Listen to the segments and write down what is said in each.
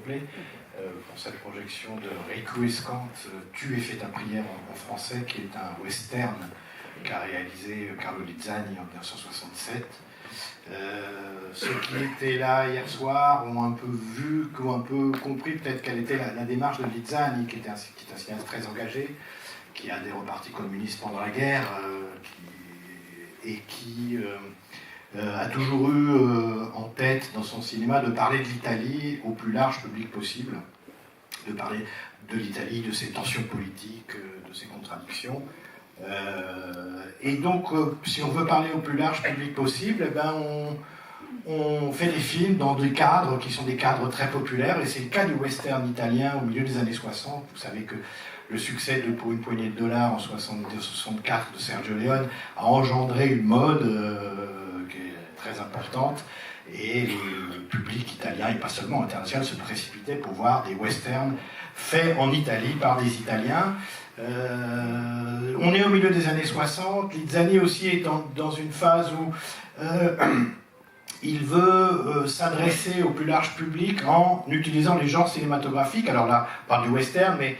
complet, pour cette projection de Requiescant, Tu et fais ta prière en français, qui est un western qu'a réalisé Carlo Lizzani en 1967. Ceux qui étaient là hier soir ont un peu vu, ont un peu compris peut-être quelle était la démarche de Lizzani, qui est un cinéaste très engagé, qui a des repartis communistes pendant la guerre, et qui a toujours eu en tête dans son cinéma de parler de l'Italie au plus large public possible, de parler de l'Italie, de ses tensions politiques, de ses contradictions. Et donc, si on veut parler au plus large public possible, eh ben on fait des films dans des cadres qui sont des cadres très populaires, et c'est le cas du western italien au milieu des années 60. Vous savez que le succès de Pour une poignée de dollars en 62-64 de Sergio Leone a engendré une mode qui est très importante, et le public italien, et pas seulement international, se précipitait pour voir des westerns faits en Italie par des Italiens. On est au milieu des années 60, Lizzani aussi est dans une phase où il veut s'adresser au plus large public en utilisant les genres cinématographiques. Alors là, on parle du western, mais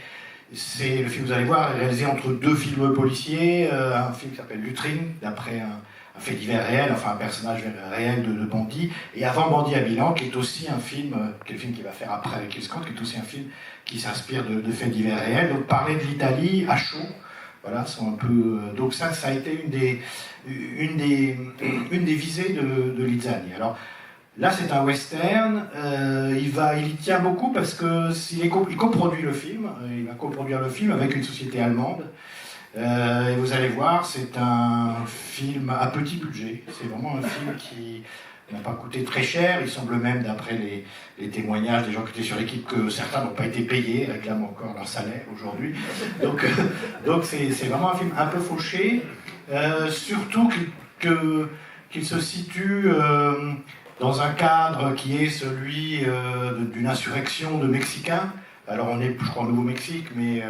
c'est le film, vous allez voir, est réalisé entre deux films policiers, un film qui s'appelle Lutrin, d'après un fait divers réel, enfin un personnage réel de bandit, et Avant Bandit à Milan, qui est aussi un film, qui est le film qu'il va faire après avec Requiescant, qui est aussi un film qui s'inspire de faits divers réels. Donc parler de l'Italie à chaud, voilà, sont un peu. Donc ça a été une des visées de Lizzani. Alors là, c'est un western. Il y tient beaucoup parce que il coproduit le film. Il va coproduire le film avec une société allemande. Et vous allez voir, c'est un film à petit budget. C'est vraiment un film qui n'a pas coûté très cher. Il semble même, d'après les témoignages des gens qui étaient sur l'équipe, que certains n'ont pas été payés, réclament encore leur salaire aujourd'hui. Donc c'est vraiment un film un peu fauché, surtout qu'il se situe dans un cadre qui est celui d'une insurrection de Mexicains. Alors on est, je crois, au Nouveau-Mexique, mais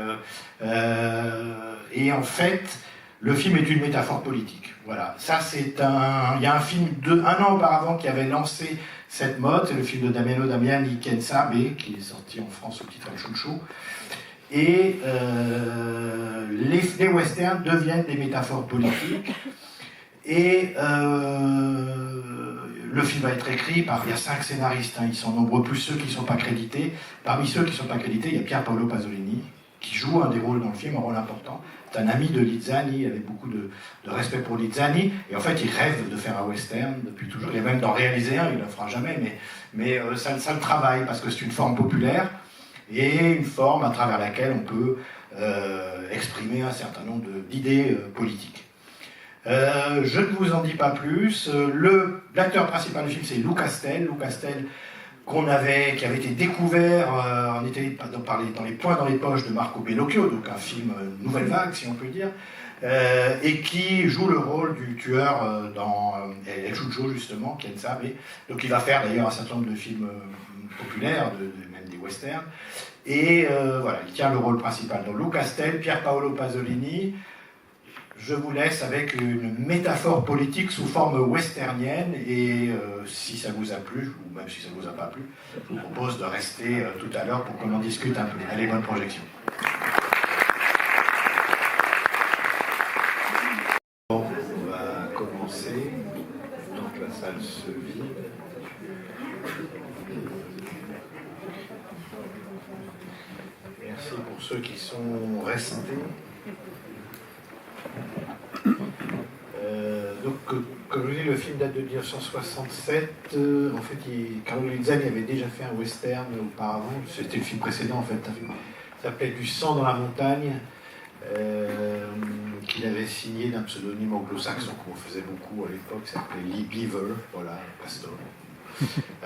et en fait, le film est une métaphore politique. Voilà, ça il y a un film un an auparavant qui avait lancé cette mode, c'est le film de Damiano Damiani, Quien Sabe, qui est sorti en France sous titre El Chucho. Et les westerns deviennent des métaphores politiques. Et le film va être écrit il y a 5 scénaristes, ils sont nombreux, plus ceux qui ne sont pas crédités. Parmi ceux qui ne sont pas crédités, il y a Pier Paolo Pasolini, qui joue un des rôles dans le film, un rôle important. C'est un ami de Lizzani, il avait beaucoup de respect pour Lizzani, et en fait il rêve de faire un western depuis toujours. Il est même d'en réaliser un, il ne le fera jamais, mais ça le travaille, parce que c'est une forme populaire, et une forme à travers laquelle on peut exprimer un certain nombre d'idées politiques. Je ne vous en dis pas plus. L'acteur principal du film, c'est Lou Castel. Lou Castel, qui avait été découvert en Italie dans Les Poings dans les poches de Marco Bellocchio, donc un film nouvelle vague, si on peut dire, et qui joue le rôle du tueur dans El Chucho, justement, Quien Sabe. Donc il va faire d'ailleurs un certain nombre de films populaires, même des westerns. Et voilà, il tient le rôle principal. Donc Lou Castel, Pier Paolo Pasolini. Je vous laisse avec une métaphore politique sous forme westernienne, et si ça vous a plu, ou même si ça ne vous a pas plu, je vous propose de rester tout à l'heure pour qu'on en discute un peu. Allez, bonne projection. Bon, on va commencer. Donc la salle se vide. Merci pour ceux qui sont restés. Donc, comme je vous dis, le film date de 1967. En fait, Carlo Lizzani avait déjà fait un western auparavant. C'était le film précédent, en fait. Ça s'appelait Du sang dans la montagne, qu'il avait signé d'un pseudonyme anglo-saxon qu'on faisait beaucoup à l'époque. Ça s'appelait Lee Beaver, voilà, pasteur.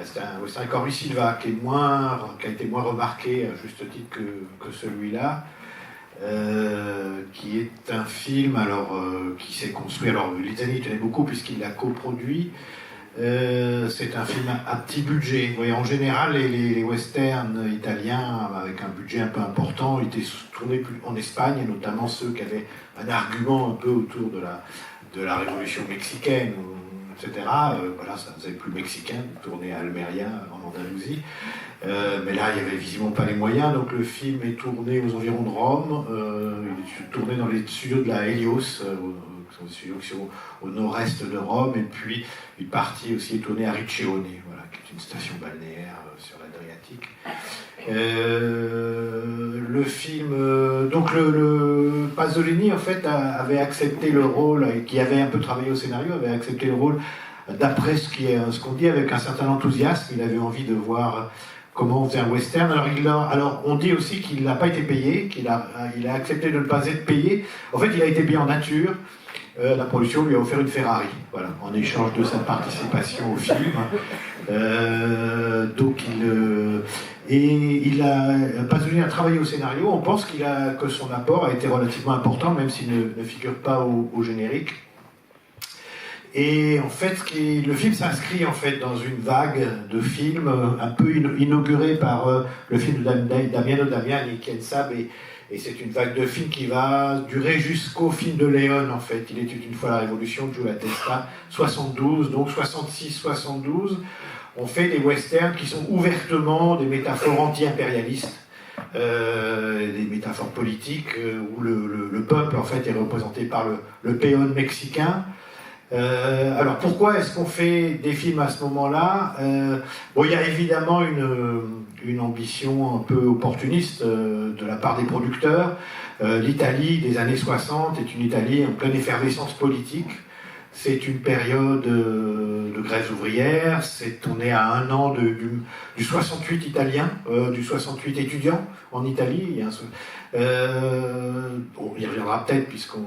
C'est un western avec Henry Silva, qui a été moins remarqué à juste titre que celui-là. Qui est un film qui s'est construit. Alors Lizzani tenait beaucoup puisqu'il l'a coproduit. C'est un film à petit budget. Vous voyez, en général, les westerns italiens avec un budget un peu important étaient tournés en Espagne, et notamment ceux qui avaient un argument un peu autour de la révolution mexicaine, etc. Voilà, ça faisait plus mexicain, tourné à Almeria, en Andalousie. Mais là, il n'y avait visiblement pas les moyens, donc le film est tourné aux environs de Rome. Il est tourné dans les studios de la Helios, studios qui sont au nord-est de Rome, et puis une partie aussi est tournée à Riccione, voilà, qui est une station balnéaire sur l'Adriatique. Le film, donc le Pasolini en fait avait accepté le rôle, et qui avait un peu travaillé au scénario, avait accepté le rôle d'après ce qu'on dit avec un certain enthousiasme. Il avait envie de voir comment on faisait un western. Alors on dit aussi qu'il n'a pas été payé, qu'il a accepté de ne pas être payé. En fait, il a été payé en nature. La production lui a offert une Ferrari, voilà, en échange de sa participation au film. Donc Pasolini a travaillé au scénario. On pense que son apport a été relativement important, même s'il ne figure pas au générique. Et en fait, le film s'inscrit en fait dans une vague de films un peu inaugurée par le film de Damiano Damiani, Quien Sabe, et c'est une vague de films qui va durer jusqu'au film de Léon, en fait. Il était une fois la Révolution de Giulio Testa, 72, donc 66-72. On fait des westerns qui sont ouvertement des métaphores anti-impérialistes, des métaphores politiques, où le peuple, en fait, est représenté par le peón mexicain. Alors pourquoi est-ce qu'on fait des films à ce moment-là? Bon, il y a évidemment une ambition un peu opportuniste de la part des producteurs. L'Italie des années 60 est une Italie en pleine effervescence politique. C'est une période de grèves ouvrières. On est à un an du 68 italien, du 68 étudiant en Italie. On y reviendra peut-être puisqu'on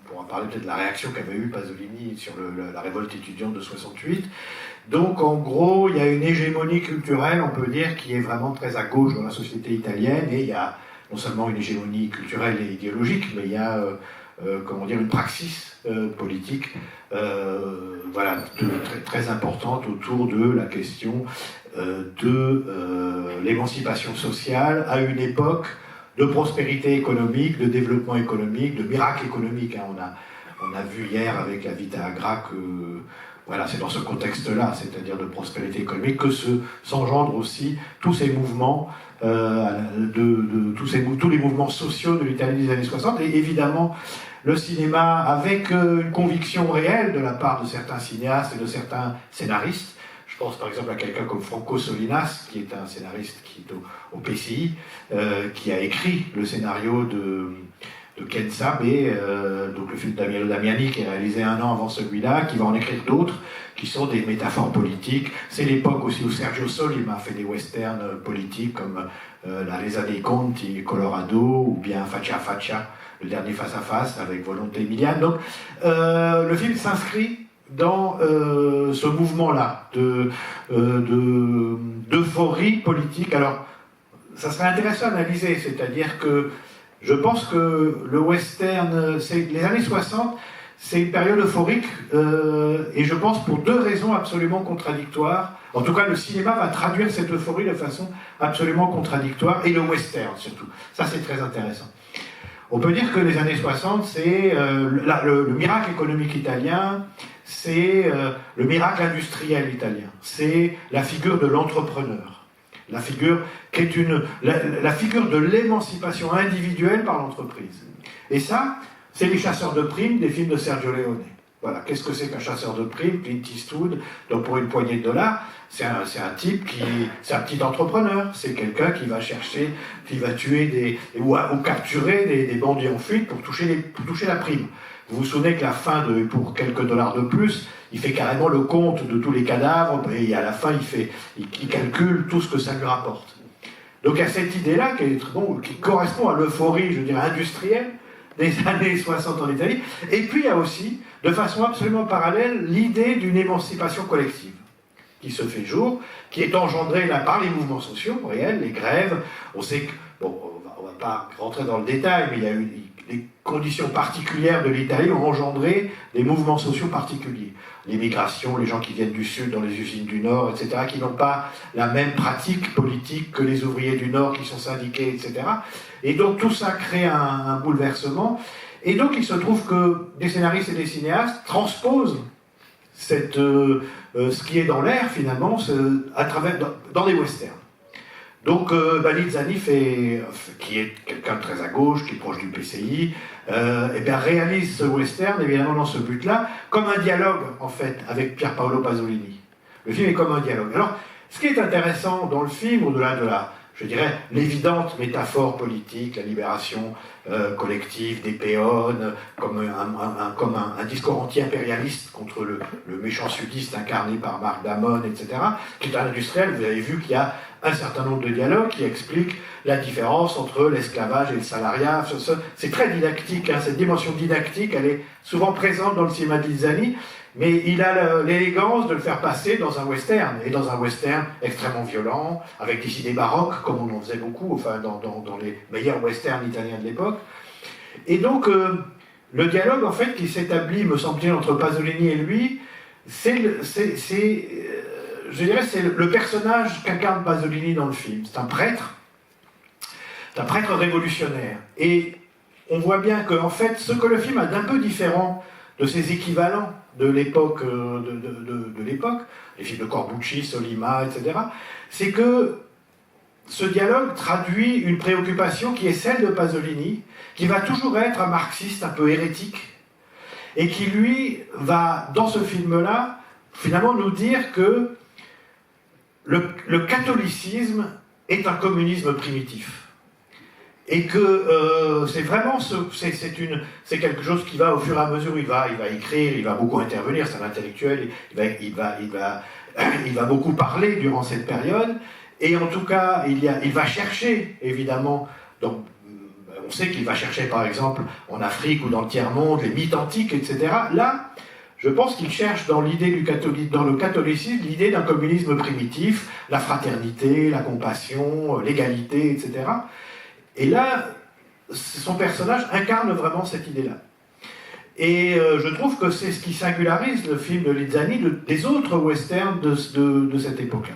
pourra parler peut-être de la réaction qu'avait eue Pasolini sur la révolte étudiante de 68. Donc en gros, il y a une hégémonie culturelle, on peut dire, qui est vraiment très à gauche dans la société italienne, et il y a non seulement une hégémonie culturelle et idéologique, mais il y a une praxis politique voilà, très, très importante autour de la question de l'émancipation sociale à une époque de prospérité économique, de développement économique, de miracle économique. Hein. On a vu hier avec la Vita Agra que voilà, c'est dans ce contexte-là, c'est-à-dire de prospérité économique, que s'engendrent aussi tous ces mouvements, tous les mouvements sociaux de l'Italie des années 60, et évidemment le cinéma avec une conviction réelle de la part de certains cinéastes et de certains scénaristes. Je pense par exemple à quelqu'un comme Franco Solinas, qui est un scénariste qui est au PCI, qui a écrit le scénario de Quien Sabe, donc le film de Damiano Damiani, qui est réalisé un an avant celui-là, qui va en écrire d'autres, qui sont des métaphores politiques. C'est l'époque aussi où Sergio Solima a fait des westerns politiques, comme La Resa dei Conti, Colorado, ou bien Faccia a Faccia, le dernier face à face, avec Volonté Emiliane. Donc le film s'inscrit dans ce mouvement-là d'euphorie politique. Alors, ça serait intéressant à analyser, c'est-à-dire que je pense que le western, les années 60, c'est une période euphorique, et je pense pour deux raisons absolument contradictoires. En tout cas, le cinéma va traduire cette euphorie de façon absolument contradictoire, et le western surtout. Ça, c'est très intéressant. On peut dire que les années 60, c'est le miracle économique italien, c'est le miracle industriel italien, c'est la figure de l'entrepreneur. La figure qui est la figure de l'émancipation individuelle par l'entreprise. Et ça, c'est les chasseurs de primes des films de Sergio Leone. Voilà, qu'est-ce que c'est qu'un chasseur de primes? Clint Eastwood, donc pour une poignée de dollars, c'est un type c'est un petit entrepreneur, c'est quelqu'un qui va chercher, qui va tuer ou capturer des bandits en fuite pour toucher la prime. Vous vous souvenez que la fin, pour quelques dollars de plus, il fait carrément le compte de tous les cadavres, et à la fin, il calcule tout ce que ça lui rapporte. Donc il y a cette idée-là qui correspond à l'euphorie, je dirais, industrielle des années 60 en Italie. Et puis il y a aussi, de façon absolument parallèle, l'idée d'une émancipation collective qui se fait jour, qui est engendrée là par les mouvements sociaux réels, les grèves. On sait que, bon, on ne va pas rentrer dans le détail, mais il y a eu les conditions particulières de l'Italie ont engendré des mouvements sociaux particuliers. L'immigration, les gens qui viennent du Sud dans les usines du Nord, etc., qui n'ont pas la même pratique politique que les ouvriers du Nord qui sont syndiqués, etc. Et donc tout ça crée un bouleversement. Et donc il se trouve que des scénaristes et des cinéastes transposent ce qui est dans l'air finalement dans des westerns. Donc Lizzani qui est quelqu'un de très à gauche, qui est proche du PCI, réalise ce western évidemment dans ce but-là, comme un dialogue en fait avec Pier Paolo Pasolini. Le film est comme un dialogue. Alors, ce qui est intéressant dans le film, au-delà de je dirais, l'évidente métaphore politique, la libération collective des péones, comme un discours anti-impérialiste contre le méchant sudiste incarné par Marc Damon, etc., qui est un industriel. Vous avez vu qu'il y a un certain nombre de dialogues qui expliquent la différence entre l'esclavage et le salariat. C'est très didactique, hein, cette dimension didactique, elle est souvent présente dans le cinéma de Lizzani, mais il a l'élégance de le faire passer dans un western, et dans un western extrêmement violent, avec des idées baroques, comme on en faisait beaucoup, enfin dans les meilleurs westerns italiens de l'époque. Et donc, le dialogue, en fait, qui s'établit, me semble-t-il, entre Pasolini et lui, c'est le personnage qu'incarne Pasolini dans le film. C'est un prêtre révolutionnaire. Et on voit bien que, en fait, ce que le film a d'un peu différent de ses équivalents de l'époque, les films de Corbucci, Sollima, etc., c'est que ce dialogue traduit une préoccupation qui est celle de Pasolini, qui va toujours être un marxiste un peu hérétique, et qui, lui, va, dans ce film-là, finalement nous dire que le catholicisme est un communisme primitif. Et que c'est vraiment c'est quelque chose qui va au fur et à mesure où il va écrire, il va beaucoup intervenir, c'est un intellectuel, il va beaucoup parler durant cette période, et en tout cas il va chercher évidemment, donc on sait qu'il va chercher par exemple en Afrique ou dans le tiers-monde les mythes antiques, etc. Là, je pense qu'il cherche dans dans le catholicisme l'idée d'un communisme primitif, la fraternité, la compassion, l'égalité, etc. Et là, son personnage incarne vraiment cette idée-là. Et je trouve que c'est ce qui singularise le film de Lizzani des autres westerns de cette époque-là.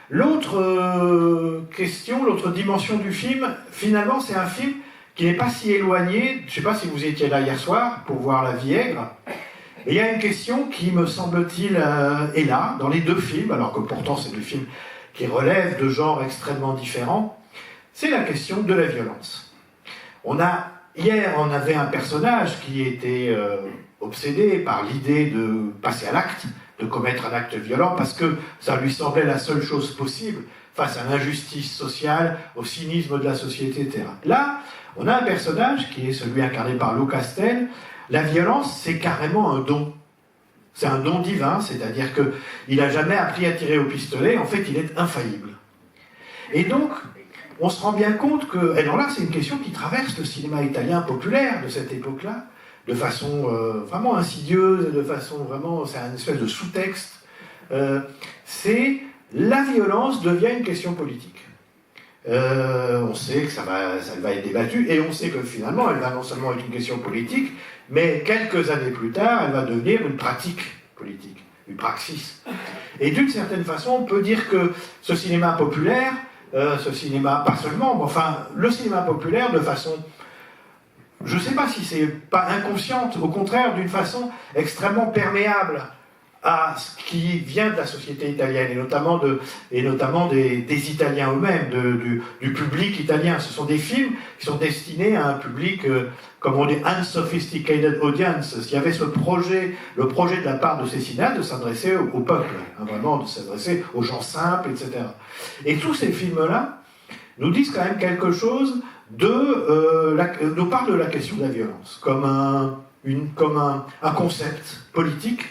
L'autre question, l'autre dimension du film, finalement, c'est un film qui n'est pas si éloigné. Je ne sais pas si vous étiez là hier soir pour voir La Vie aigre. Et il y a une question qui, me semble-t-il, est là, dans les deux films, alors que pourtant c'est des films qui relèvent de genres extrêmement différents. C'est la question de la violence. Hier, on avait un personnage qui était obsédé par l'idée de passer à l'acte, de commettre un acte violent, parce que ça lui semblait la seule chose possible face à l'injustice sociale, au cynisme de la société, etc. Là, on a un personnage qui est celui incarné par Lou Castel. La violence, c'est carrément un don. C'est un don divin, c'est-à-dire qu'il n'a jamais appris à tirer au pistolet, en fait, il est infaillible. Et donc, on se rend bien compte que, et alors là c'est une question qui traverse le cinéma italien populaire de cette époque-là, de façon vraiment insidieuse, de façon vraiment, c'est une espèce de sous-texte, c'est la violence devient une question politique. On sait que ça va être débattu, et on sait que finalement elle va non seulement être une question politique, mais quelques années plus tard, elle va devenir une pratique politique, une praxis. Et d'une certaine façon, on peut dire que ce cinéma populaire, ce cinéma, pas seulement, mais enfin, le cinéma populaire de façon, je ne sais pas si c'est pas inconsciente, au contraire, d'une façon extrêmement perméable à ce qui vient de la société italienne, et notamment des Italiens eux-mêmes, du public italien. Ce sont des films qui sont destinés à un public, comme on dit, unsophisticated audience. Il y avait le projet de la part de ces cinéastes de s'adresser au peuple, hein, vraiment, de s'adresser aux gens simples, etc. Et tous ces films-là nous disent quand même quelque chose nous parlent de la question de la violence, comme un concept politique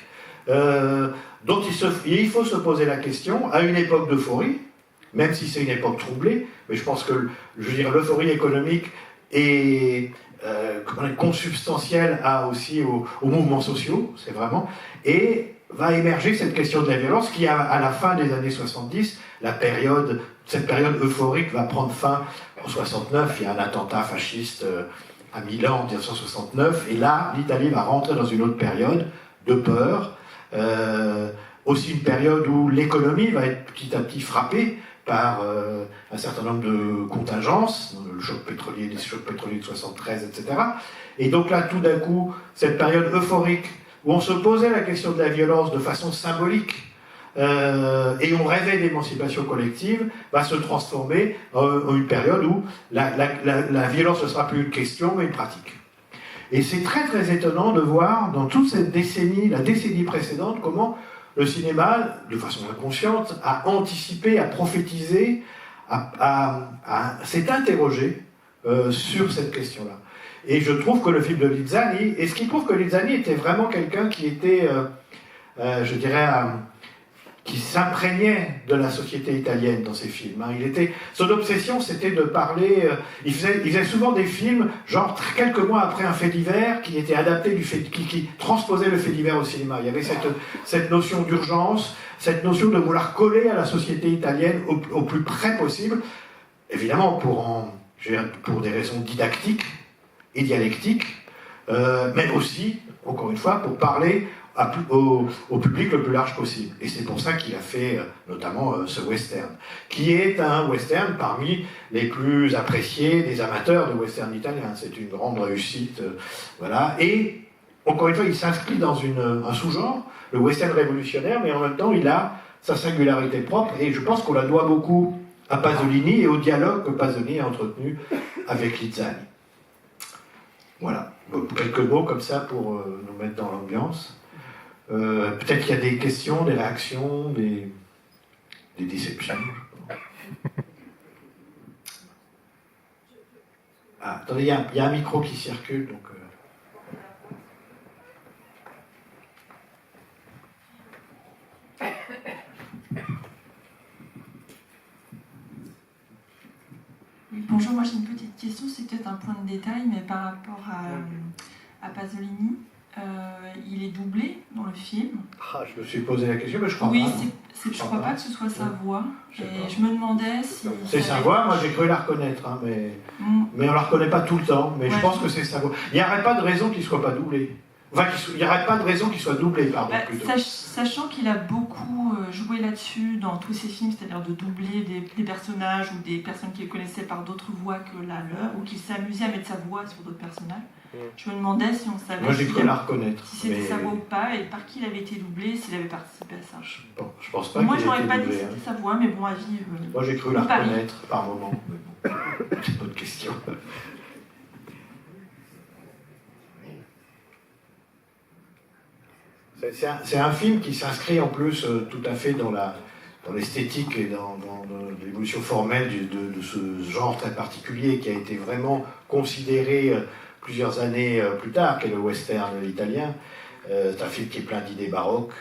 dont il faut se poser la question à une époque d'euphorie, même si c'est une époque troublée, mais je pense que, l'euphorie économique est consubstantielle aussi aux mouvements sociaux, c'est vraiment, et va émerger cette question de la violence qui, à la fin des années 70, cette période euphorique va prendre fin en 69, il y a un attentat fasciste à Milan en 1969, et là, l'Italie va rentrer dans une autre période de peur, aussi une période où l'économie va être petit à petit frappée par un certain nombre de contingences, le choc pétrolier, les chocs pétroliers de 73, etc. Et donc là, tout d'un coup, cette période euphorique où on se posait la question de la violence de façon symbolique, et on rêvait d'émancipation collective, va se transformer en une période où la violence ne sera plus une question, mais une pratique. Et c'est très très étonnant de voir dans toute cette décennie, la décennie précédente, comment le cinéma, de façon inconsciente, a anticipé, a prophétisé, s'est interrogé sur cette question-là. Et je trouve que le film de Lizzani, et ce qui prouve que Lizzani était vraiment quelqu'un qui était, je dirais, qui s'imprégnait de la société italienne dans ses films. Son obsession, c'était de parler... il faisait souvent des films, genre quelques mois après un fait divers, qui était adapté qui transposait le fait divers au cinéma. Il y avait cette notion d'urgence, cette notion de vouloir coller à la société italienne au plus près possible, évidemment pour des raisons didactiques et dialectiques, mais aussi, encore une fois, pour parler au public le plus large possible. Et c'est pour ça qu'il a fait notamment ce western, qui est un western parmi les plus appréciés des amateurs de western italien. C'est une grande réussite. Voilà. Et encore une fois, il s'inscrit dans un sous-genre, le western révolutionnaire, mais en même temps, il a sa singularité propre, et je pense qu'on la doit beaucoup à Pasolini et au dialogue que Pasolini a entretenu avec Lizzani. Voilà. Quelques mots comme ça pour nous mettre dans l'ambiance. Peut-être qu'il y a des questions, des réactions, des déceptions. Ah, attendez, il y a un micro qui circule, donc... Bonjour, moi j'ai une petite question, c'est peut-être un point de détail, mais par rapport à Pasolini, il est doublé dans le film. Ah, je me suis posé la question, mais je crois pas. Oui, je crois pas que ce soit sa voix. Et je me demandais si... C'est sa voix, moi j'ai cru la reconnaître, hein, mais on la reconnaît pas tout le temps, mais ouais. Je pense que c'est sa voix. Il n'y aurait pas de raison qu'il ne soit pas doublé. Enfin, il n'y aurait pas de raison qu'il soit doublé, pardon. Sachant qu'il a beaucoup joué là-dessus dans tous ses films, c'est-à-dire de doubler des personnages ou des personnes qu'il connaissait par d'autres voix que la leur, ou qu'il s'amusait à mettre sa voix sur d'autres personnages. Je me demandais si on savait. Moi j'ai cru la reconnaître. Si c'était sa voix ou pas, et par qui il avait été doublé, s'il avait participé à ça. Je pense pas. Moi j'aurais pas dit que c'était sa voix, mais bon, à vivre. Moi j'ai cru la reconnaître par moment. Mais bon, c'est une autre question. C'est un film qui s'inscrit en plus tout à fait dans l'esthétique et dans l'évolution formelle de ce genre très particulier qui a été vraiment considéré plusieurs années plus tard, qu'est le western italien. C'est un film qui est plein d'idées baroques,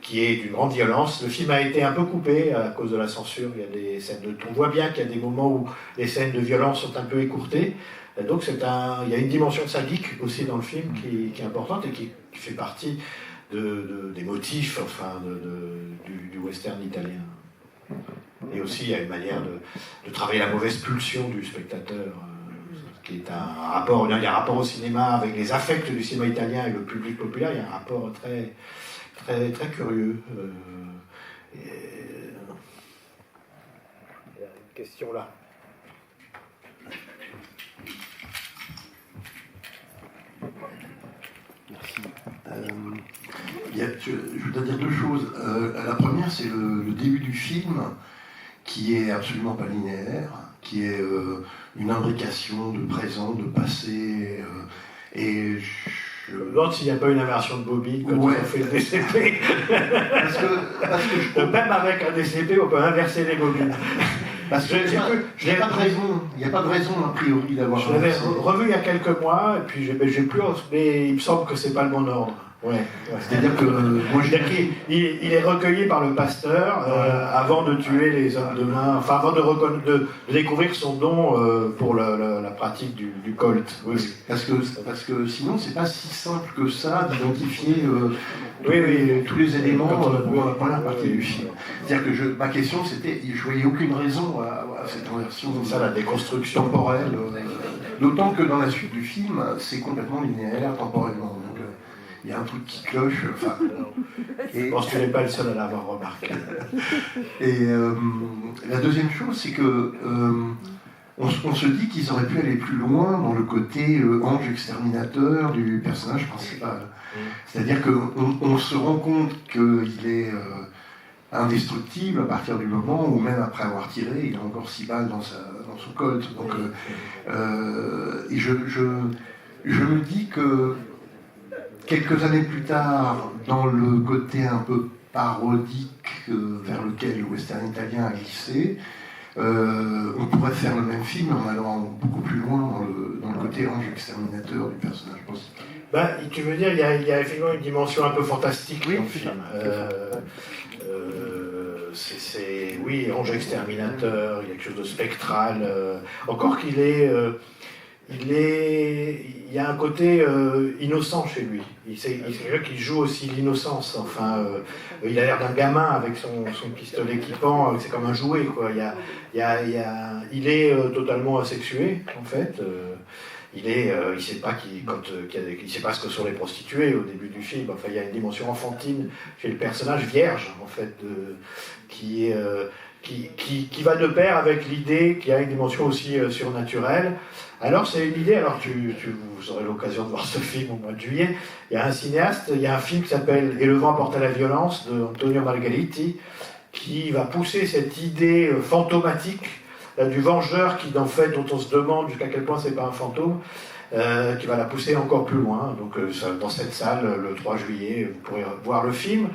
qui est d'une grande violence. Le film a été un peu coupé à cause de la censure. Il y a des scènes on voit bien qu'il y a des moments où les scènes de violence sont un peu écourtées. Donc il y a une dimension sadique aussi dans le film qui est importante et qui fait partie des motifs du western italien. Et aussi il y a une manière de travailler la mauvaise pulsion du spectateur, qui est un rapport, il y a un rapport au cinéma avec les affects du cinéma italien et le public populaire, il y a un rapport très, très, très curieux. Il y a une question là. Merci. Je voudrais dire deux choses. La première, c'est le début du film, qui est absolument pas linéaire, qui est une imbrication de présent, de passé, et je me demande s'il n'y a pas une inversion de Bobby quand on fait le DCP. parce que même avec un DCP, on peut inverser les bobines. Parce que il n'y a pas de raison a priori d'avoir. Je l'avais revu il y a quelques mois, et puis j'ai plus, mais il me semble que c'est pas le bon ordre. Ouais. C'est-à-dire que moi, il est recueilli par le pasteur avant de tuer les hommes de main, enfin avant de découvrir son don pour la pratique du colt. Oui. Parce que sinon c'est pas si simple que ça d'identifier tous les éléments pour la première partie du film. C'est-à-dire que ma question c'était, je voyais aucune raison à cette inversion. C'est ça la déconstruction temporelle. D'autant que dans la suite du film, c'est complètement linéaire temporellement. Il y a un truc qui cloche. Je pense que tu n'es pas le seul à l'avoir remarqué. Et la deuxième chose, c'est que on se dit qu'ils auraient pu aller plus loin dans le côté ange exterminateur du personnage principal. C'est-à-dire qu'on se rend compte qu'il est indestructible à partir du moment où, même après avoir tiré, il a encore 6 balles dans son colt. Donc, et je me dis que quelques années plus tard, dans le côté un peu parodique vers lequel le western italien a glissé, on pourrait faire le même film en allant beaucoup plus loin dans le côté ange exterminateur du personnage principal. Tu veux dire, il y a effectivement une dimension un peu fantastique dans le film. Oui, ange exterminateur, il y a quelque chose de spectral. Encore qu'il est... il y a un côté innocent chez lui. C'est quelqu'un qui joue aussi l'innocence. Enfin, il a l'air d'un gamin avec son pistolet qui pend. C'est comme un jouet, quoi. Il est totalement asexué, en fait. Il sait pas il sait pas ce que sont les prostituées au début du film. Enfin, il y a une dimension enfantine chez le personnage vierge, en fait, qui va de pair avec l'idée qu'il y a une dimension aussi surnaturelle. Alors c'est une idée, vous aurez l'occasion de voir ce film au mois de juillet, il y a un cinéaste, il y a un film qui s'appelle « Et le vent porte à la violence » de Antonio Margheriti, qui va pousser cette idée fantomatique du vengeur dont on se demande jusqu'à quel point c'est pas un fantôme, qui va la pousser encore plus loin. Donc dans cette salle, le 3 juillet, vous pourrez voir le film.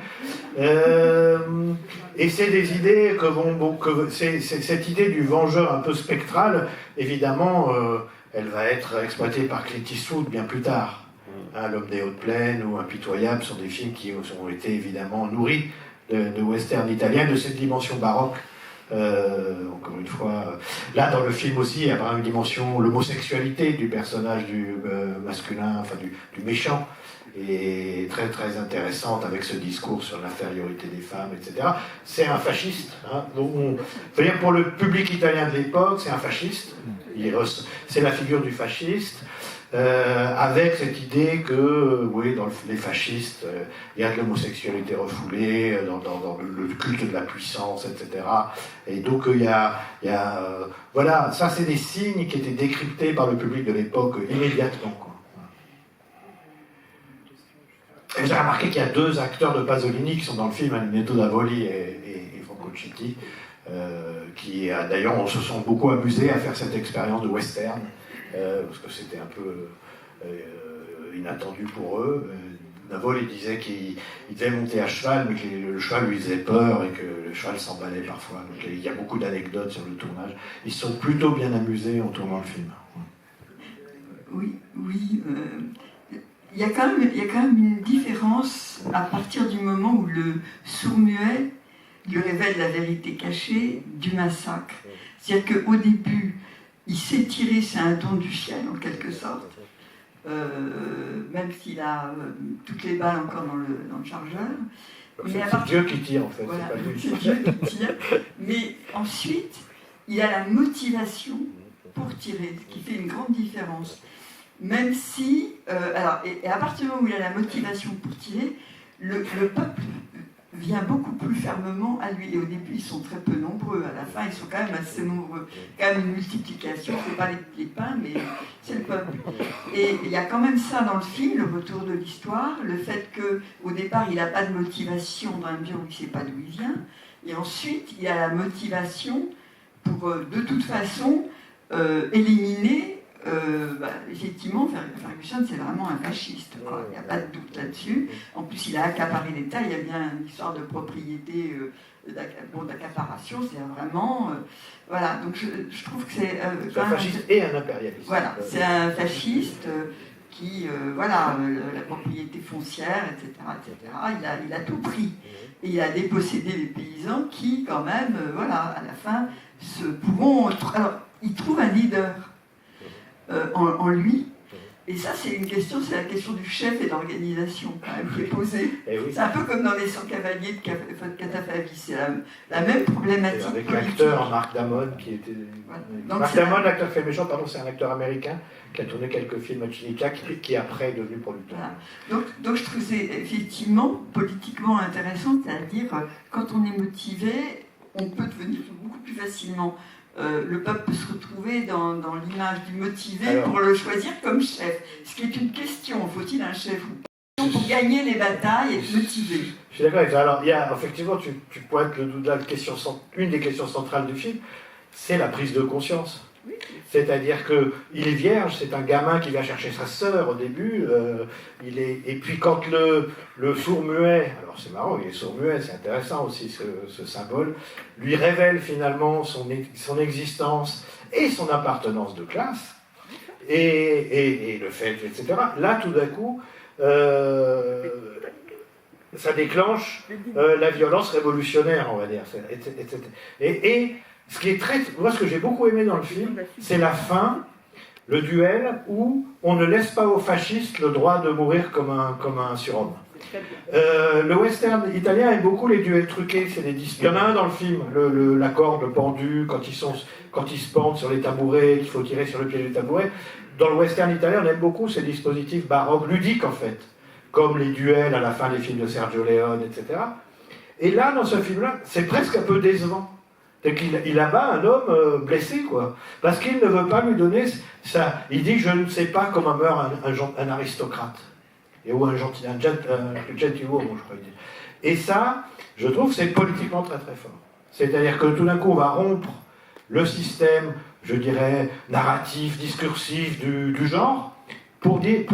Et c'est des idées cette idée du vengeur un peu spectral, évidemment, elle va être exploitée par Clint Eastwood bien plus tard. L'Homme des Hautes Plaines ou Impitoyable sont des films qui ont été évidemment nourris de western italien, de cette dimension baroque. Encore une fois, là dans le film aussi, il y a vraiment une dimension, l'homosexualité du personnage du masculin, enfin du méchant, est très très intéressante avec ce discours sur l'infériorité des femmes, etc. C'est un fasciste. Pour le public italien de l'époque, c'est un fasciste. C'est la figure du fasciste. Avec cette idée que, dans les fascistes, il y a de l'homosexualité refoulée, dans le culte de la puissance, etc. Et donc voilà, ça c'est des signes qui étaient décryptés par le public de l'époque immédiatement, quoi. Et vous avez remarqué qu'il y a 2 acteurs de Pasolini qui sont dans le film, Agnetto Davoli et Franco Citti, qui d'ailleurs se sont beaucoup amusés à faire cette expérience de western. Parce que c'était un peu inattendu pour eux. Davoli disait qu'il devait monter à cheval, mais que le cheval lui faisait peur et que le cheval s'emballait parfois. Donc il y a beaucoup d'anecdotes sur le tournage. Ils se sont plutôt bien amusés en tournant le film. Oui. Il y a quand même une différence à partir du moment où le sourd-muet lui révèle la vérité cachée du massacre. C'est-à-dire qu'au début, il sait tirer, c'est un don du ciel en quelque sorte, même s'il a toutes les balles encore dans le chargeur. C'est Dieu qui tire en fait, voilà, c'est pas lui. c'est Dieu qui tire. Mais ensuite, il a la motivation pour tirer, ce qui fait une grande différence. Même si, et à partir du moment où il a la motivation pour tirer, le peuple vient beaucoup plus fermement à lui. Et au début, ils sont très peu nombreux. À la fin, ils sont quand même assez nombreux. Quand même une multiplication, c'est pas les pains, mais c'est le peuple. Et il y a quand même ça dans le film, le retour de l'histoire, le fait qu'au départ, il n'a pas de motivation dans la mesure où il ne sait pas d'où il vient. Et ensuite, il a la motivation pour, de toute façon, éliminer. Effectivement, Ferguson, c'est vraiment un fasciste, quoi. Il n'y a pas de doute là-dessus. En plus, il a accaparé l'État, il y a bien une histoire de propriété, d'accaparation, c'est vraiment... voilà, donc je trouve que c'est... un fasciste et un impérialiste. Voilà, c'est un fasciste qui, la propriété foncière, etc., il a tout pris. Et il a dépossédé les paysans qui, quand même, à la fin, pourront... Alors, il trouve un leader en lui, et ça c'est la question du chef et de l'organisation quand même qui est posée. Oui. C'est un peu comme dans les 100 cavaliers de Catafavis, c'est la même problématique. Et avec politique. l'acteur Mark Damon qui était... Voilà. Mark Damon, l'acteur fait méchant, c'est un acteur américain qui a tourné quelques films à Chinica, qui après est devenu producteur. Voilà. Donc je trouve que c'est effectivement politiquement intéressant, c'est-à-dire quand on est motivé, on peut devenir beaucoup plus facilement le peuple peut se retrouver dans l'image du motivé pour le choisir comme chef. Ce qui est une question, faut-il un chef ou pas, pour gagner les batailles et être motivé. Je suis d'accord avec ça. Alors, il y a, effectivement, tu pointes une des questions centrales du film, c'est la prise de conscience. C'est-à-dire qu'il est vierge, c'est un gamin qui vient chercher sa sœur au début, et puis quand le sourd-muet, alors c'est marrant, il est sourd-muet, c'est intéressant aussi ce symbole, lui révèle finalement son existence et son appartenance de classe, et le fait, etc. Là, tout d'un coup, ça déclenche la violence révolutionnaire, on va dire, etc. Et ce qui est moi, ce que j'ai beaucoup aimé dans le film, c'est la fin, le duel, où on ne laisse pas aux fascistes le droit de mourir comme un surhomme. Le western italien aime beaucoup les duels truqués. Il y en a un dans le film, la corde pendue, quand ils se pendent sur les tabourets, qu'il faut tirer sur le pied du tabouret. Dans le western italien, on aime beaucoup ces dispositifs baroques, ludiques en fait, comme les duels à la fin des films de Sergio Leone, etc. Et là, dans ce film-là, c'est presque un peu décevant. Il abat un homme blessé, quoi. Parce qu'il ne veut pas lui donner ça. Il dit, je ne sais pas comment meurt un aristocrate. Ou un gentilhomme, je crois. Et ça, je trouve, c'est politiquement très très fort. C'est-à-dire que tout d'un coup, on va rompre le système, je dirais, narratif, discursif du genre, pour dire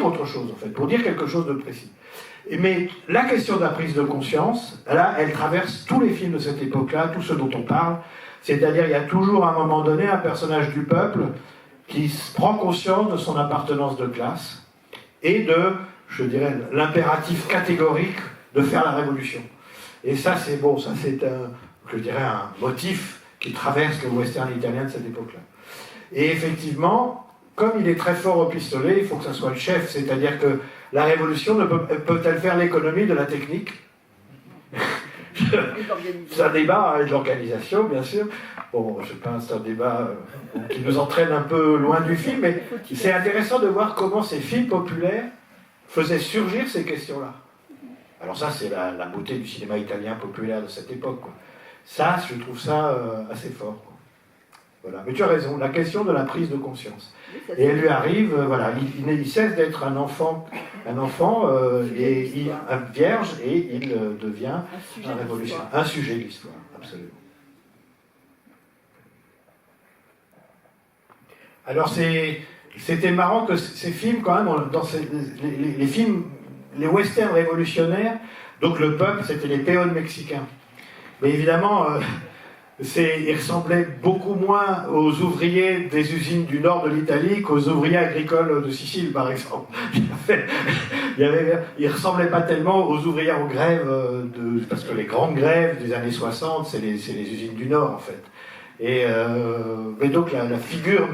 autre chose, en fait, pour dire quelque chose de précis. Mais la question de la prise de conscience, là, elle traverse tous les films de cette époque-là, tous ceux dont on parle. C'est-à-dire, il y a toujours à un moment donné un personnage du peuple qui prend conscience de son appartenance de classe et de, je dirais, l'impératif catégorique de faire la révolution. Et ça, c'est bon, ça c'est je dirais, un motif qui traverse le western italien de cette époque-là. Et effectivement, comme il est très fort au pistolet, il faut que ça soit le chef, c'est-à-dire que la révolution peut-elle faire l'économie de la technique? C'est un débat avec l'organisation, bien sûr. Bon, je pense que c'est un débat qui nous entraîne un peu loin du film, mais c'est intéressant de voir comment ces films populaires faisaient surgir ces questions-là. Alors ça, c'est la beauté du cinéma italien populaire de cette époque, quoi. Ça, je trouve ça assez fort, quoi. Voilà. Mais tu as raison, la question de la prise de conscience. Et elle lui arrive, voilà, il cesse d'être un enfant un vierge, et il devient un révolutionnaire, un sujet de l'histoire, absolument. Alors c'était marrant que ces films, quand même, dans les films, les westerns révolutionnaires, donc le peuple, c'était les péons mexicains. Mais évidemment, ils ressemblaient beaucoup moins aux ouvriers des usines du nord de l'Italie qu'aux ouvriers agricoles de Sicile, par exemple. Ils ne ressemblaient pas tellement aux ouvriers en grève, parce que les grandes grèves des années 60, c'est les usines du nord, en fait. Mais donc la figure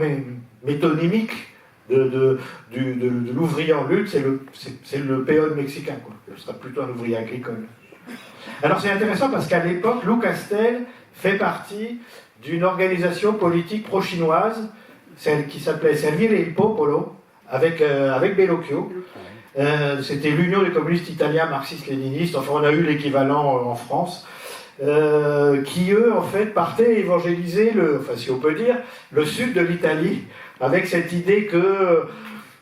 métonymique de l'ouvrier en lutte, c'est le péon mexicain, quoi. Ce sera plutôt un ouvrier agricole. Alors c'est intéressant parce qu'à l'époque, Lou Castel fait partie d'une organisation politique pro-chinoise, celle qui s'appelait Servire il Popolo, avec Bellocchio. C'était l'Union des communistes italiens marxistes-léninistes, enfin on a eu l'équivalent en France, qui eux en fait partaient évangéliser, si on peut dire, le sud de l'Italie, avec cette idée que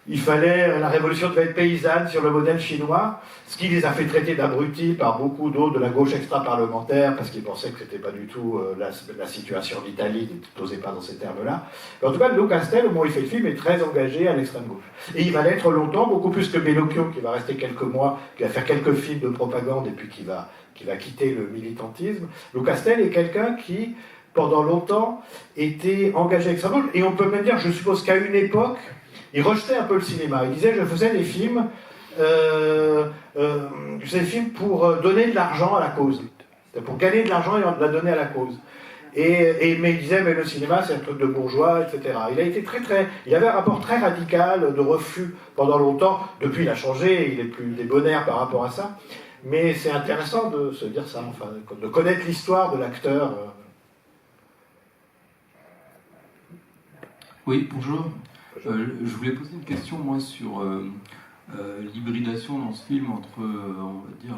la révolution devait être paysanne sur le modèle chinois, ce qui les a fait traiter d'abrutis par beaucoup d'autres de la gauche extra-parlementaire, parce qu'ils pensaient que c'était pas du tout la situation d'Italie, ils n'osaient pas dans ces termes-là. Mais en tout cas, Lou Castel, au moment où il fait le film, est très engagé à l'extrême gauche. Et il va l'être longtemps, beaucoup plus que Bellocchio, qui va rester quelques mois, qui va faire quelques films de propagande, et puis qui va quitter le militantisme. Lou Castel est quelqu'un qui, pendant longtemps, était engagé à l'extrême gauche, et on peut même dire, je suppose qu'à une époque, il rejetait un peu le cinéma. Il disait, je faisais des films pour donner de l'argent à la cause. C'était pour gagner de l'argent et la donner à la cause. Mais il disait, mais le cinéma, c'est un truc de bourgeois, etc. Il avait un rapport très radical de refus pendant longtemps. Depuis, il a changé, il est plus débonnaire par rapport à ça. Mais c'est intéressant de se dire ça, enfin, de connaître l'histoire de l'acteur. Oui, bonjour. Je voulais poser une question, moi, sur l'hybridation dans ce film entre, on va dire,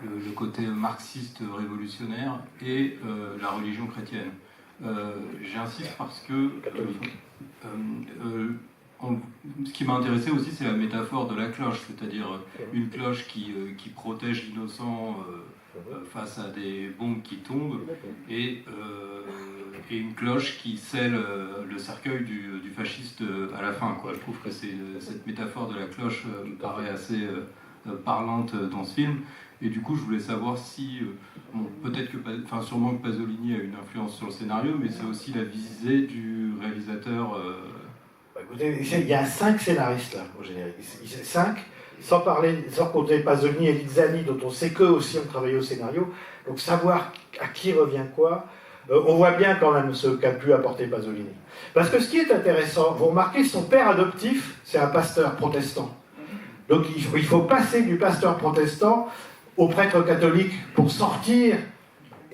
le côté marxiste révolutionnaire et la religion chrétienne. J'insiste parce que ce qui m'a intéressé aussi, c'est la métaphore de la cloche, c'est-à-dire une cloche qui protège l'innocent face à des bombes qui tombent, et une cloche qui scelle le cercueil du fasciste à la fin, quoi. Je trouve que cette métaphore de la cloche me paraît assez parlante dans ce film. Et du coup, je voulais savoir si, peut-être que, enfin, sûrement que Pasolini a une influence sur le scénario, mais c'est aussi la visée du réalisateur. Écoutez, il y a 5 scénaristes là, au générique. 5, sans compter Pasolini et Lizzani, dont on sait qu'eux aussi ont travaillé au scénario. Donc savoir à qui revient quoi, on voit bien quand même ce qu'a pu apporter Pasolini. Parce que ce qui est intéressant, vous remarquez, son père adoptif, c'est un pasteur protestant. Donc il faut passer du pasteur protestant au prêtre catholique pour sortir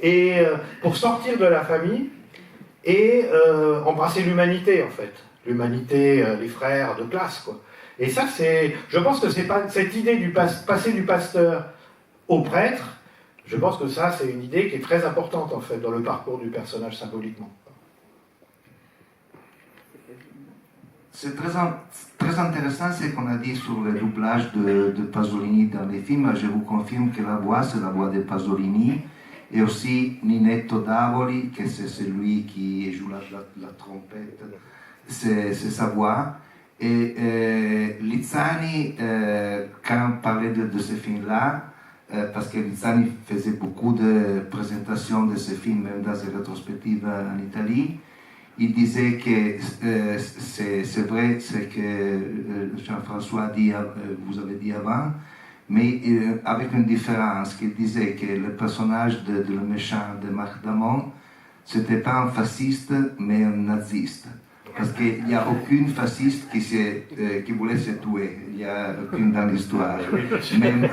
de la famille et embrasser l'humanité, en fait. L'humanité, les frères de classe, quoi. Et ça, je pense que c'est pas cette idée du passer du pasteur au prêtre. Je pense que ça, c'est une idée qui est très importante, en fait, dans le parcours du personnage symboliquement. C'est très intéressant ce qu'on a dit sur le doublage de Pasolini dans les films. Je vous confirme que la voix, c'est la voix de Pasolini. Et aussi Ninetto Davoli, que c'est celui qui joue la trompette, c'est sa voix. Et Lizzani, quand on parlait de ce film-là, parce que Lizzani faisait beaucoup de présentations de ce film, même dans ses rétrospectives en Italie, il disait que c'est vrai ce que Jean-François vous avez dit avant, mais avec une différence, qu'il disait que le personnage de le méchant de Marc Damon, c'était pas un fasciste, mais un naziste. Parce qu'il n'y a aucune fasciste qui voulait se tuer. Il n'y a aucune dans l'histoire. Même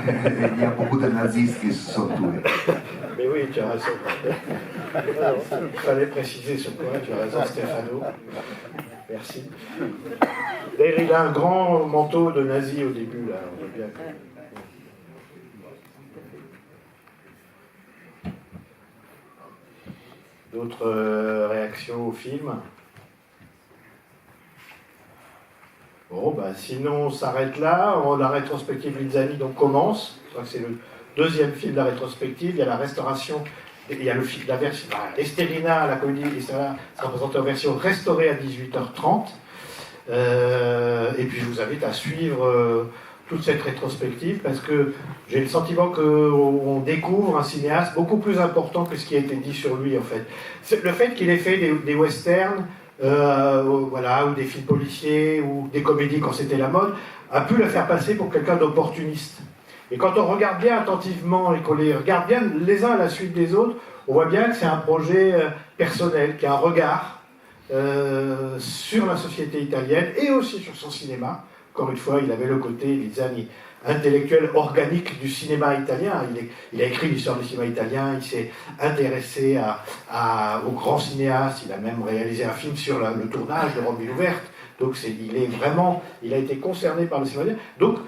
il y a beaucoup de nazistes qui se sont tués. Mais oui, tu as raison. Il fallait préciser ce point, tu as raison, Stefano. Merci. D'ailleurs, il a un grand manteau de nazi au début, là, on voit bien. D'autres réactions au film? Bon, bah, sinon on s'arrête là. La rétrospective Lizzani donc commence. Je crois que c'est le deuxième film de la rétrospective. Il y a la restauration, il y a le film, la version Esterina, la comédie Esterina, ça représente en version restaurée à 18h30. Et puis je vous invite à suivre toute cette rétrospective parce que j'ai le sentiment qu'on découvre un cinéaste beaucoup plus important que ce qui a été dit sur lui en fait. Le fait qu'il ait fait des westerns, voilà, ou des films policiers, ou des comédies quand c'était la mode, a pu le faire passer pour quelqu'un d'opportuniste. Et quand on regarde bien attentivement et qu'on les regarde bien les uns à la suite des autres, on voit bien que c'est un projet personnel, qui a un regard sur la société italienne et aussi sur son cinéma. Encore une fois, il avait le côté, Lizzani, intellectuel organique du cinéma italien. Il a écrit l'histoire du cinéma italien, il s'est intéressé aux grands cinéastes, il a même réalisé un film sur le tournage de Rome ouverte. Donc il a été concerné par le cinéma italien. Donc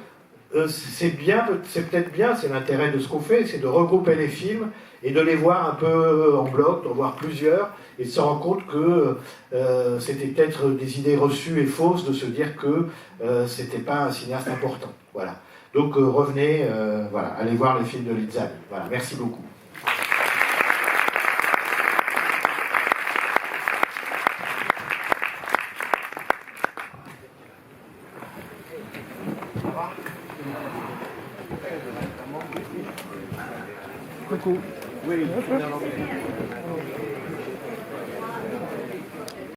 c'est peut-être bien, c'est l'intérêt de ce qu'on fait, c'est de regrouper les films et de les voir un peu en bloc, d'en voir plusieurs, et de se rendre compte que c'était peut-être des idées reçues et fausses de se dire que c'était pas un cinéaste important. Voilà. Donc revenez, voilà, allez voir les films de Lizzani. Voilà, merci beaucoup. Coucou. Oui,